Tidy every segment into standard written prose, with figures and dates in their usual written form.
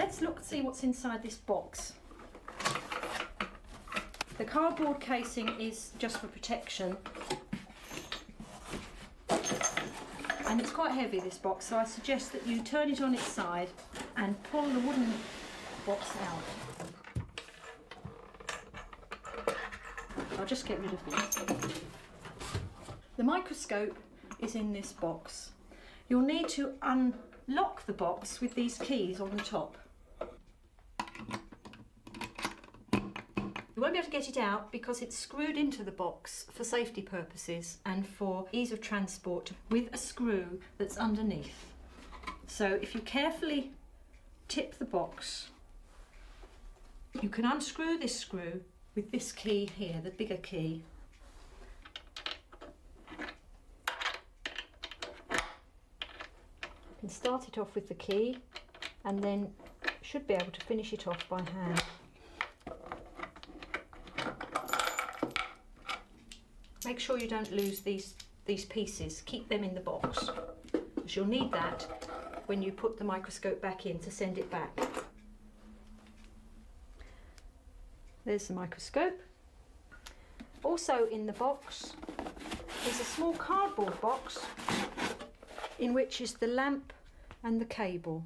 let's see what's inside this box. The cardboard casing is just for protection, and it's quite heavy, this box, so I suggest that you turn it on its side and pull the wooden box out. I'll just get rid of this. The microscope is in this box. You'll need to unlock the box with these keys on the top. You won't be able to get it out because it's screwed into the box for safety purposes and for ease of transport with a screw that's underneath. So if you carefully tip the box, you can unscrew this screw with this key here, the bigger key. You can start it off with the key and then should be able to finish it off by hand. Make sure you don't lose these pieces. Keep them in the box, because you'll need that when you put the microscope back in to send it back. There's the microscope. Also in the box is a small cardboard box in which is the lamp and the cable.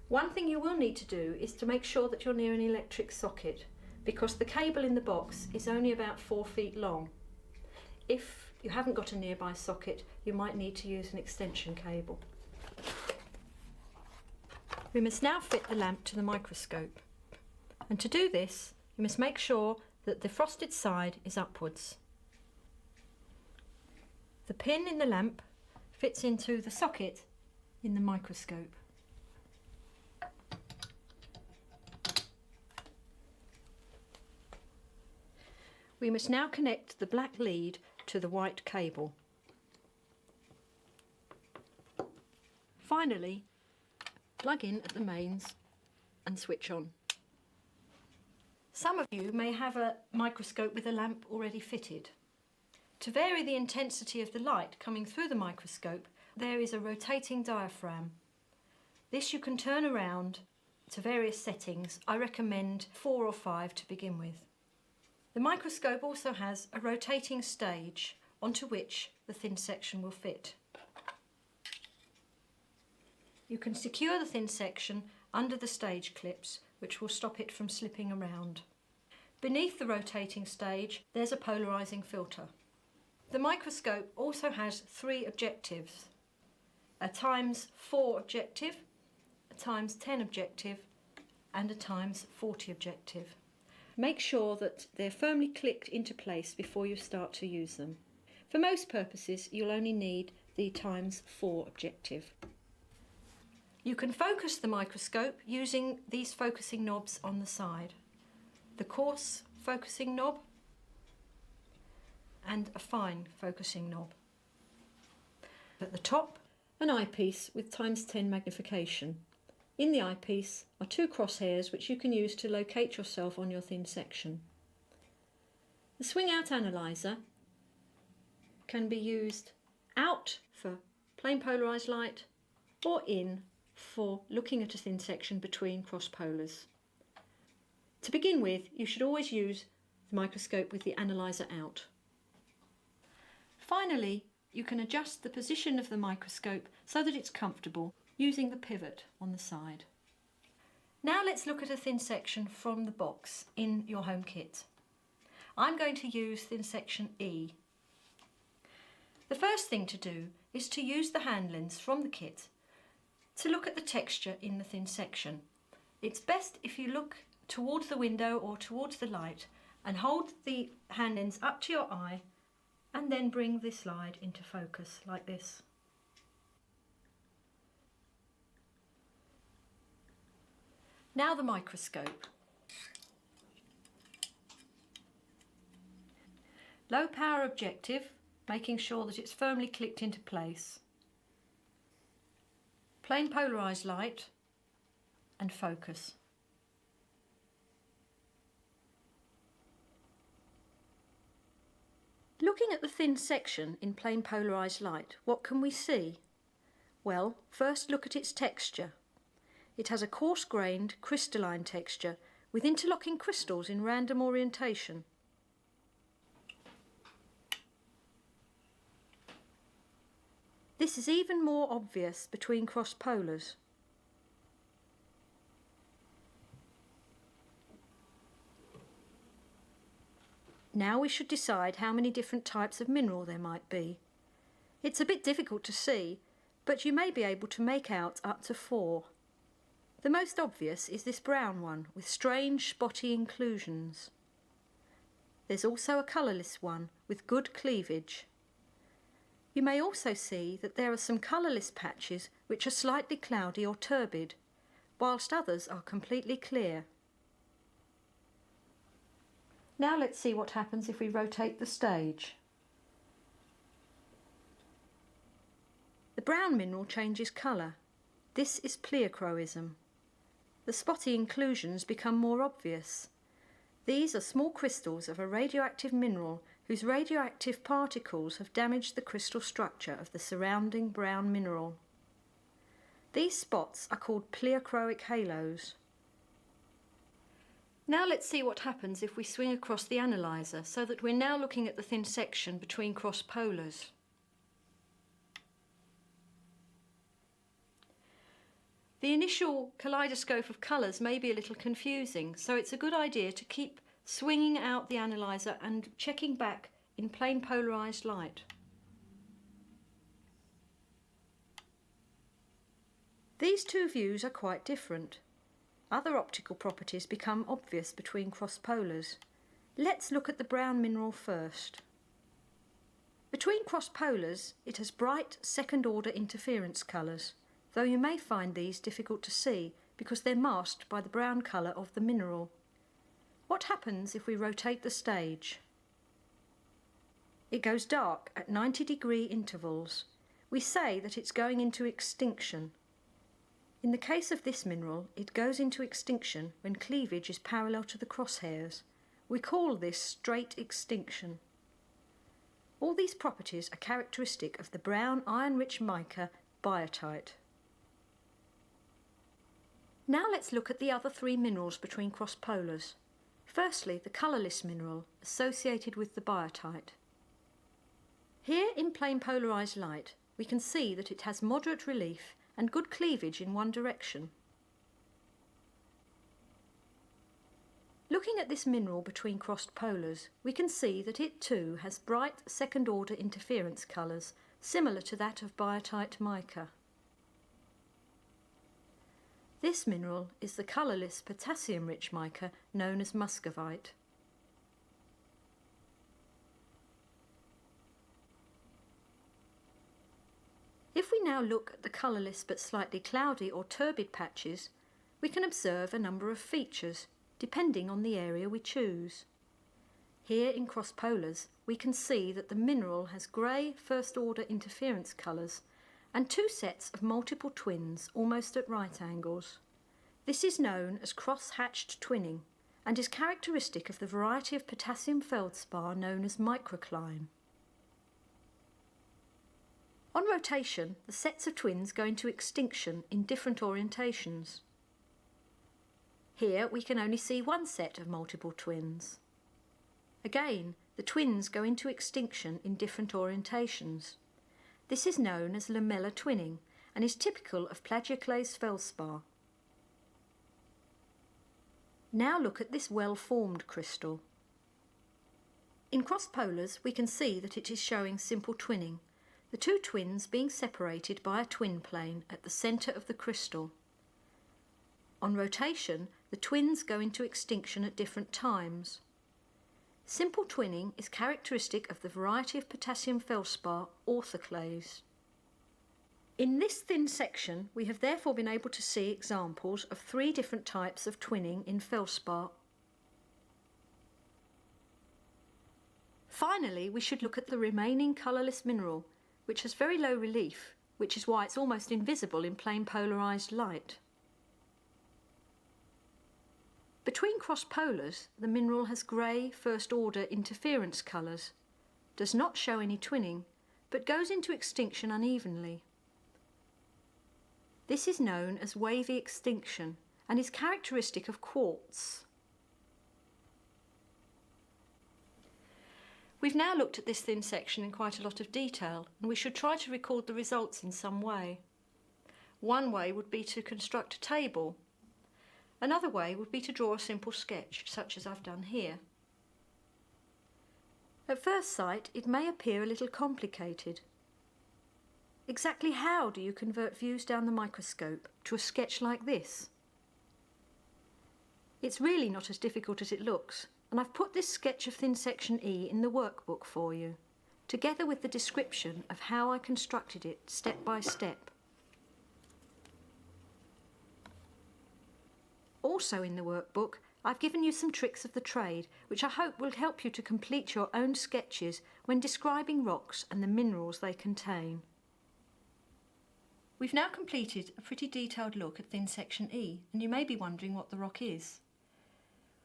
One thing you will need to do is to make sure that you're near an electric socket, because the cable in the box is only about 4 feet long. If you haven't got a nearby socket, you might need to use an extension cable. We must now fit the lamp to the microscope. And to do this, you must make sure that the frosted side is upwards. The pin in the lamp fits into the socket in the microscope. We must now connect the black lead to the white cable. Finally, plug in at the mains and switch on. Some of you may have a microscope with a lamp already fitted. To vary the intensity of the light coming through the microscope, there is a rotating diaphragm. This you can turn around to various settings. I recommend 4 or 5 to begin with. The microscope also has a rotating stage onto which the thin section will fit. You can secure the thin section under the stage clips, which will stop it from slipping around. Beneath the rotating stage, there's a polarising filter. The microscope also has 3 objectives: a ×4 objective, a ×10 objective, and a ×40 objective. Make sure that they're firmly clicked into place before you start to use them. For most purposes, you'll only need the ×4 objective. You can focus the microscope using these focusing knobs on the side. The coarse focusing knob and a fine focusing knob. At the top, an eyepiece with ×10 magnification. In the eyepiece are 2 crosshairs which you can use to locate yourself on your thin section. The swing-out analyzer can be used out for plain polarised light or in for looking at a thin section between cross polars. To begin with, you should always use the microscope with the analyzer out. Finally, you can adjust the position of the microscope so that it's comfortable using the pivot on the side. Now let's look at a thin section from the box in your home kit. I'm going to use thin section E. The first thing to do is to use the hand lens from the kit to look at the texture in the thin section. It's best if you look towards the window or towards the light and hold the hand lens up to your eye and then bring the slide into focus like this. Now the microscope. Low power objective, making sure that it's firmly clicked into place. Plain polarised light and focus. Looking at the thin section in plain polarised light, what can we see? Well, first look at its texture. it has a coarse-grained crystalline texture with interlocking crystals in random orientation. This is even more obvious between cross-polars. Now we should decide how many different types of mineral there might be. It's a bit difficult to see, but you may be able to make out up to 4. The most obvious is this brown one with strange spotty inclusions. There's also a colourless one with good cleavage. You may also see that there are some colourless patches which are slightly cloudy or turbid, whilst others are completely clear. Now let's see what happens if we rotate the stage. The brown mineral changes colour. This is pleochroism. The spotty inclusions become more obvious. These are small crystals of a radioactive mineral whose radioactive particles have damaged the crystal structure of the surrounding brown mineral. These spots are called pleochroic halos. Now let's see what happens if we swing across the analyzer so that we're now looking at the thin section between cross-polars. The initial kaleidoscope of colours may be a little confusing, so it's a good idea to keep swinging out the analyzer and checking back in plain polarised light. These two views are quite different. Other optical properties become obvious between cross-polars. Let's look at the brown mineral first. Between cross-polars, it has bright second-order interference colours, though you may find these difficult to see because they're masked by the brown colour of the mineral. What happens if we rotate the stage? It goes dark at 90-degree intervals. We say that it's going into extinction. In the case of this mineral, it goes into extinction when cleavage is parallel to the crosshairs. We call this straight extinction. All these properties are characteristic of the brown iron-rich mica biotite. Now let's look at the other 3 minerals between cross-polars. Firstly, the colourless mineral associated with the biotite. Here in plain polarised light, we can see that it has moderate relief and good cleavage in one direction. Looking at this mineral between crossed polars, we can see that it too has bright second-order interference colours, similar to that of biotite mica. This mineral is the colourless potassium-rich mica known as muscovite. If we now look at the colourless but slightly cloudy or turbid patches, we can observe a number of features, depending on the area we choose. Here in cross-polars, we can see that the mineral has grey first-order interference colours and 2 sets of multiple twins almost at right angles. This is known as cross-hatched twinning and is characteristic of the variety of potassium feldspar known as microcline. On rotation, the sets of twins go into extinction in different orientations. Here we can only see 1 set of multiple twins. Again, the twins go into extinction in different orientations. This is known as lamellar twinning and is typical of plagioclase feldspar. Now look at this well-formed crystal. In cross-polars we can see that it is showing simple twinning, the 2 twins being separated by a twin plane at the centre of the crystal. On rotation, the twins go into extinction at different times. Simple twinning is characteristic of the variety of potassium feldspar orthoclase. In this thin section, we have therefore been able to see examples of 3 different types of twinning in feldspar. Finally, we should look at the remaining colourless mineral, which has very low relief, which is why it's almost invisible in plain polarised light. Between cross-polars, the mineral has grey first-order interference colours, does not show any twinning, but goes into extinction unevenly. This is known as wavy extinction and is characteristic of quartz. We've now looked at this thin section in quite a lot of detail, and we should try to record the results in some way. One way would be to construct a table. Another way would be to draw a simple sketch, such as I've done here. At first sight, it may appear a little complicated. Exactly how do you convert views down the microscope to a sketch like this? It's really not as difficult as it looks, and I've put this sketch of thin section E in the workbook for you, together with the description of how I constructed it step by step. Also in the workbook, I've given you some tricks of the trade, which I hope will help you to complete your own sketches when describing rocks and the minerals they contain. We've now completed a pretty detailed look at thin section E, and you may be wondering what the rock is.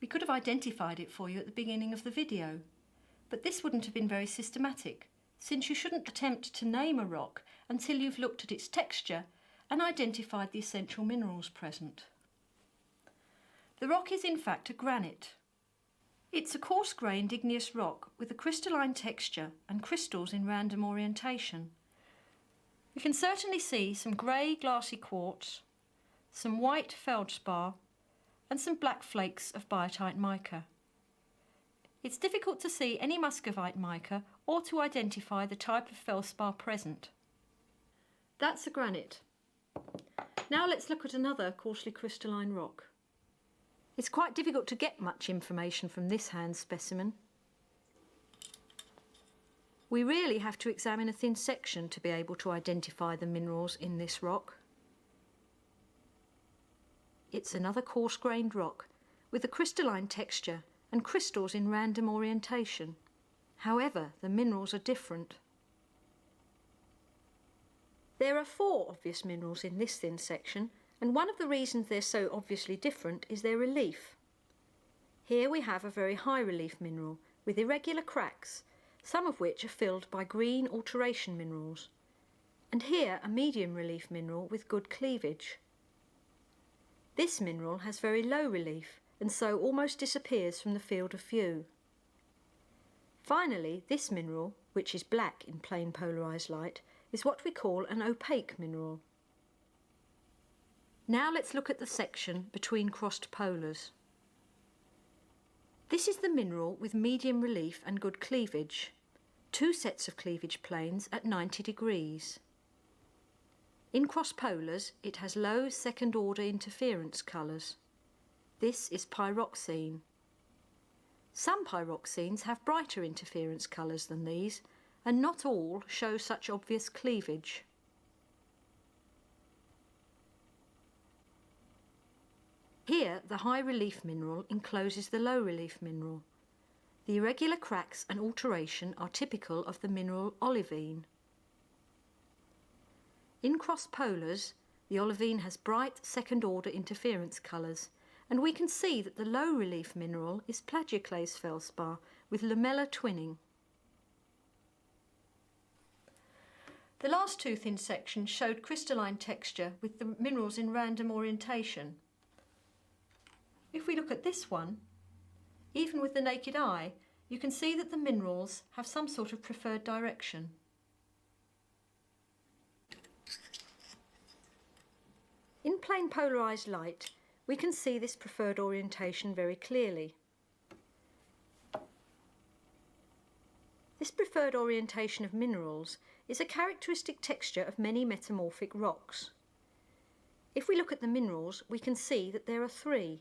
We could have identified it for you at the beginning of the video, but this wouldn't have been very systematic, since you shouldn't attempt to name a rock until you've looked at its texture and identified the essential minerals present. The rock is in fact a granite. It's a coarse-grained igneous rock with a crystalline texture and crystals in random orientation. We can certainly see some grey glassy quartz, some white feldspar, and some black flakes of biotite mica. It's difficult to see any muscovite mica or to identify the type of feldspar present. That's a granite. Now let's look at another coarsely crystalline rock. It's quite difficult to get much information from this hand specimen. We really have to examine a thin section to be able to identify the minerals in this rock. It's another coarse-grained rock with a crystalline texture and crystals in random orientation. However, the minerals are different. There are 4 obvious minerals in this thin section, and one of the reasons they're so obviously different is their relief. Here we have a very high relief mineral with irregular cracks, some of which are filled by green alteration minerals, and here a medium relief mineral with good cleavage. This mineral has very low relief and so almost disappears from the field of view. Finally, this mineral, which is black in plain polarised light, is what we call an opaque mineral. Now let's look at the section between crossed polars. This is the mineral with medium relief and good cleavage, 2 sets of cleavage planes at 90 degrees. In cross polars, it has low second-order interference colours. This is pyroxene. Some pyroxenes have brighter interference colours than these, and not all show such obvious cleavage. Here, the high relief mineral encloses the low relief mineral. The irregular cracks and alteration are typical of the mineral olivine. In cross polars, the olivine has bright second-order interference colours, and we can see that the low relief mineral is plagioclase feldspar with lamellar twinning. The last 2 thin sections showed crystalline texture with the minerals in random orientation. If we look at this one, even with the naked eye, you can see that the minerals have some sort of preferred direction. In plain polarised light, we can see this preferred orientation very clearly. This preferred orientation of minerals is a characteristic texture of many metamorphic rocks. If we look at the minerals, we can see that there are 3.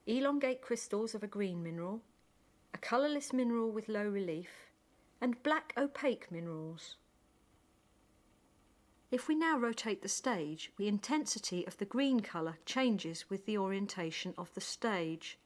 Elongate crystals of a green mineral, a colourless mineral with low relief, and black opaque minerals. If we now rotate the stage, the intensity of the green colour changes with the orientation of the stage.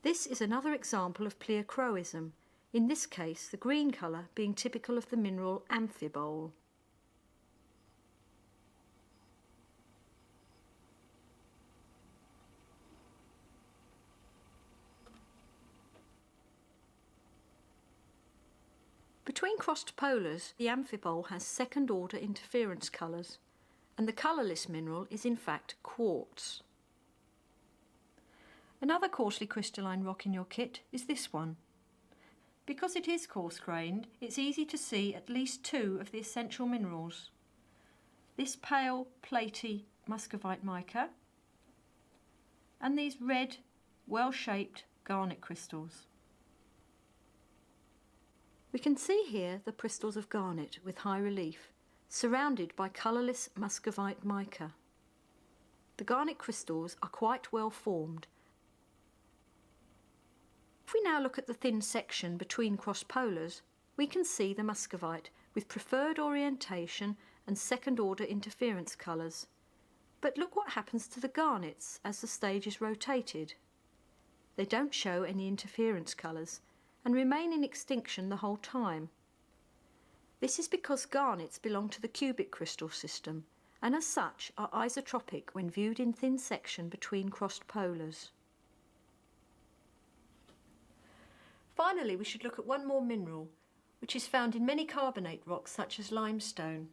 This is another example of pleochroism, in this case the green colour being typical of the mineral amphibole. Between crossed polars, the amphibole has second-order interference colours, and the colourless mineral is in fact quartz. Another coarsely crystalline rock in your kit is this one. Because it is coarse-grained, it's easy to see at least two of the essential minerals. This pale, platy muscovite mica and these red, well-shaped garnet crystals. We can see here the crystals of garnet with high relief, surrounded by colourless muscovite mica. The garnet crystals are quite well formed. If we now look at the thin section between cross-polars, we can see the muscovite with preferred orientation and second-order interference colours. But look what happens to the garnets as the stage is rotated. They don't show any interference colours and remain in extinction the whole time. This is because garnets belong to the cubic crystal system and as such are isotropic when viewed in thin section between crossed polars. Finally, we should look at one more mineral, which is found in many carbonate rocks such as limestone.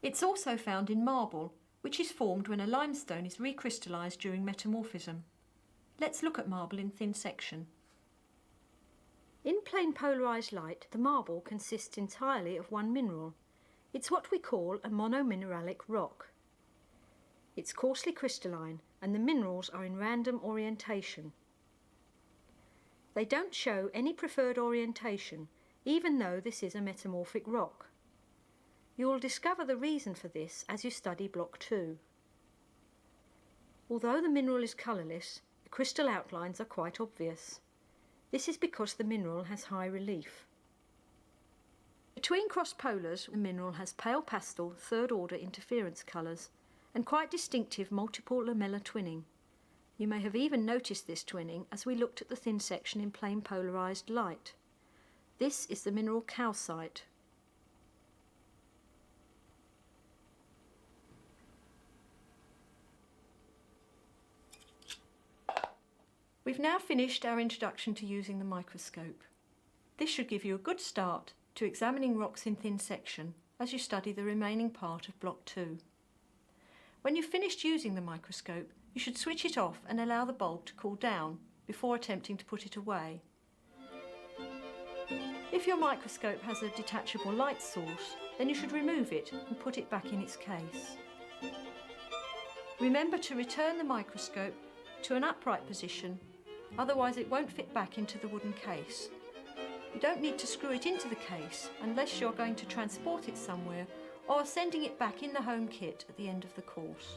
It's also found in marble, which is formed when a limestone is recrystallised during metamorphism. Let's look at marble in thin section. In plain polarised light, the marble consists entirely of one mineral. It's what we call a monomineralic rock. It's coarsely crystalline and the minerals are in random orientation. They don't show any preferred orientation, even though this is a metamorphic rock. You will discover the reason for this as you study Block 2. Although the mineral is colourless, the crystal outlines are quite obvious. This is because the mineral has high relief. Between cross polars, the mineral has pale pastel third-order interference colours and quite distinctive multiple lamellar twinning. You may have even noticed this twinning as we looked at the thin section in plain polarised light. This is the mineral calcite. We've now finished our introduction to using the microscope. This should give you a good start to examining rocks in thin section as you study the remaining part of Block 2. When you've finished using the microscope, you should switch it off and allow the bulb to cool down before attempting to put it away. If your microscope has a detachable light source, then you should remove it and put it back in its case. Remember to return the microscope to an upright position, otherwise it won't fit back into the wooden case. You don't need to screw it into the case unless you're going to transport it somewhere or sending it back in the home kit at the end of the course.